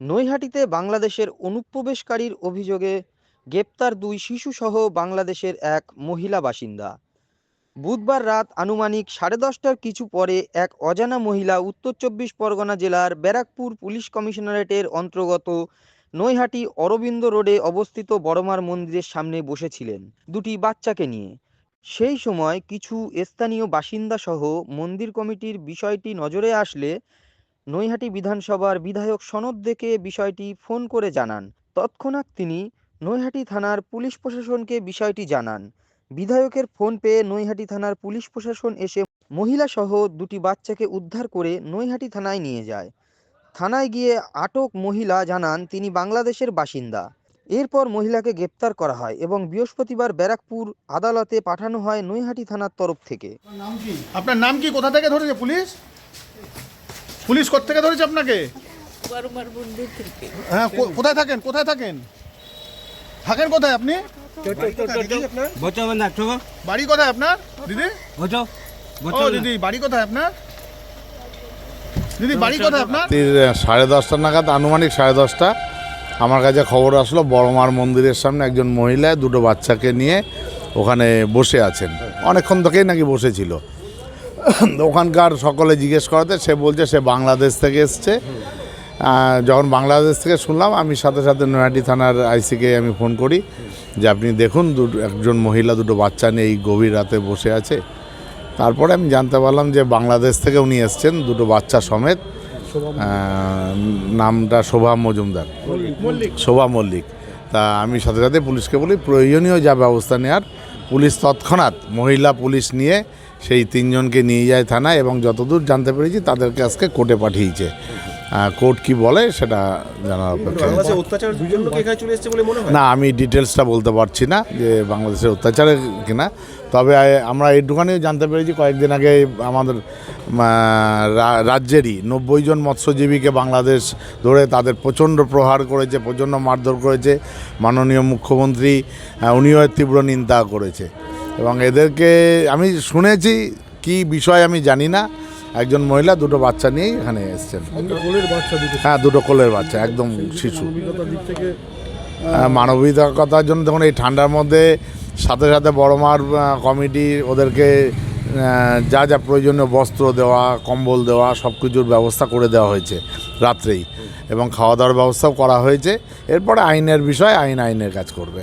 নৈহাটিতে বাংলাদেশের অনুপ্রবেশকারীর অভিযোগে গ্রেপ্তার দুই শিশুসহ বাংলাদেশের এক মহিলা বাসিন্দা। বুধবার রাত আনুমানিক 10:30টার কিছু পরে এক অজানা মহিলা উত্তর 24 পরগনা জেলার ব্যারাকপুর পুলিশ কমিশনারেটের অন্তর্গত নৈহাটি অরবিন্দ রোডে অবস্থিত বড়মার মন্দিরের সামনে বসেছিলেন দুটি বাচ্চাকে নিয়ে। সেই সময় কিছু স্থানীয় বাসিন্দা সহ মন্দির কমিটির বিষয়টি নজরে আসলে নৈহাটি বিধানসভার বিধায়ক সনদ দেখে বিষয়টি ফোন করে জানান। তৎক্ষণাৎ তিনি নৈহাটি থানার পুলিশ প্রশাসনকে বিষয়টি জানান। বিধায়কের ফোন পেয়ে নৈহাটি থানার পুলিশ প্রশাসন এসে মহিলা সহ দুটি বাচ্চাকে উদ্ধার করে নৈহাটি থানায় নিয়ে যায়। থানায় গিয়ে আটক মহিলা জানান তিনি বাংলাদেশের বাসিন্দা। এরপর মহিলাকে গ্রেপ্তার করা হয় এবং বৃহস্পতিবার ব্যারাকপুর আদালতে পাঠানো হয় নৈহাটি থানার তরফ থেকে। আপনার নাম কি? কোথা থেকে ধরেছে পুলিশ? পুলিশ কোথা থেকে ধরেছে আপনাকে? বড়মার মন্দির থেকে। হ্যাঁ, কোথায় থাকেন? কোথায় থাকেন? থাকেন কোথায় আপনি? বাড়ি কোথায় আপনার দিদি? ও দিদি, বাড়ি কোথায় আপনার? দিদি, বাড়ি কোথায় আপনার? 10:30 নাগাদ, আনুমানিক 10:30 আমার কাছে খবর আসলো বড়মার মন্দিরের সামনে একজন মহিলা দুটো বাচ্চাকে নিয়ে ওখানে বসে আছেন। অনেকক্ষণ থেকেই নাকি বসেছিল। ওখানকার সকলে জিজ্ঞেস করাতে সে বলছে সে বাংলাদেশ থেকে এসছে। যখন বাংলাদেশ থেকে শুনলাম, আমি সাথে সাথে নৈহাটি থানার আইসিকে আমি ফোন করি যে আপনি দেখুন একজন মহিলা দুটো বাচ্চা নিয়ে এই গভীর রাতে বসে আছে। তারপরে আমি জানতে পারলাম যে বাংলাদেশ থেকে উনি এসছেন দুটো বাচ্চা সমেত। নামটা শোভা মজুমদার, শোভা মল্লিক। তা আমি সাথে সাথে পুলিশকে বলি প্রয়োজনীয় যা ব্যবস্থা নেওয়ার। পুলিশ তৎক্ষণাৎ মহিলা পুলিশ নিয়ে সেই তিনজনকে নিয়ে যায় থানায় এবং যতদূর জানতে পেরেছি তাদেরকে আজকে কোর্টে পাঠিয়েছে। কোর্ট কি বলে সেটা জানার অপেক্ষা। না, আমি ডিটেলসটা বলতে পারছি না যে বাংলাদেশের অত্যাচারে কিনা। তবে আমরা এইটুখানিও জানতে পেরেছি কয়েকদিন আগে আমাদের রাজ্যেরই 90 জন মৎস্যজীবীকে বাংলাদেশ ধরে তাদের প্রচণ্ড প্রহার করেছে, প্রচণ্ড মারধর করেছে। মাননীয় মুখ্যমন্ত্রী উনিও তীব্র নিন্দা করেছে এবং এদেরকে আমি শুনেছি, কি বিষয় আমি জানি না। একজন মহিলা দুটো বাচ্চা নিয়েই এখানে এসছেন। হ্যাঁ, দুটো কোলের বাচ্চা, একদম শিশু। মানবিকতার জন্য দেখুন, এই ঠান্ডার মধ্যে সাথে সাথে বড়মার কমিটি ওদেরকে যা যা প্রয়োজনীয় বস্ত্র দেওয়া, কম্বল দেওয়া, সব কিছুর ব্যবস্থা করে দেওয়া হয়েছে রাত্রেই, এবং খাওয়া দাওয়ার ব্যবস্থাও করা হয়েছে। এরপরে আইনের বিষয়, আইনের কাজ করবে।